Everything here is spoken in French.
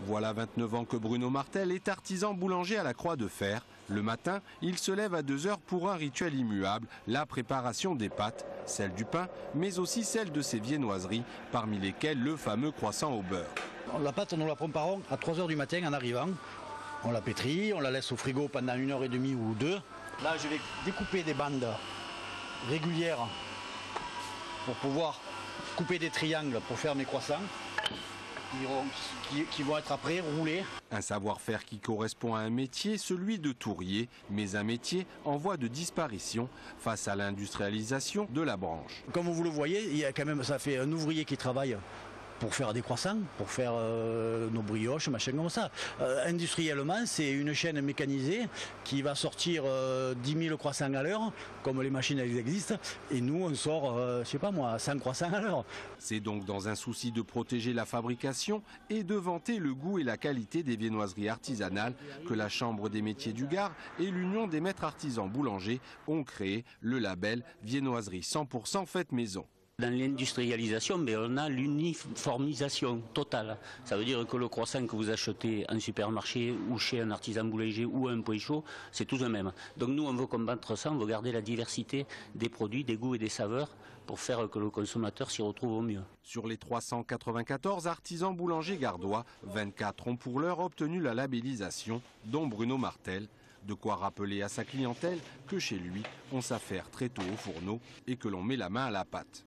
Voilà 29 ans que Bruno Martel est artisan boulanger à la Croix de Fer. Le matin, il se lève à 2 h pour un rituel immuable, la préparation des pâtes, celle du pain, mais aussi celle de ses viennoiseries, parmi lesquelles le fameux croissant au beurre. La pâte, nous la préparons à 3 h du matin en arrivant. On la pétrit, on la laisse au frigo pendant 1 h 30 ou 2. Là, je vais découper des bandes régulières pour pouvoir couper des triangles pour faire mes croissants qui vont être après roulés. Un savoir-faire qui correspond à un métier, celui de tourrier, mais un métier en voie de disparition face à l'industrialisation de la branche. Comme vous le voyez, il y a quand même, ça fait un ouvrier qui travaille pour faire des croissants, pour faire nos brioches, machin comme ça. Industriellement, c'est une chaîne mécanisée qui va sortir 10 000 croissants à l'heure, comme les machines elles existent, et nous on sort, je sais pas moi, 100 croissants à l'heure. C'est donc dans un souci de protéger la fabrication et de vanter le goût et la qualité des viennoiseries artisanales que la Chambre des métiers du Gard et l'Union des maîtres artisans boulangers ont créé le label Viennoiserie 100% faite maison. Dans l'industrialisation, on a l'uniformisation totale. Ça veut dire que le croissant que vous achetez en supermarché ou chez un artisan boulanger ou un point chaud, c'est tous le même. Donc nous, on veut combattre ça, on veut garder la diversité des produits, des goûts et des saveurs pour faire que le consommateur s'y retrouve au mieux. Sur les 394 artisans boulangers gardois, 24 ont pour l'heure obtenu la labellisation, dont Bruno Martel. De quoi rappeler à sa clientèle que chez lui, on s'affaire très tôt au fourneau et que l'on met la main à la pâte.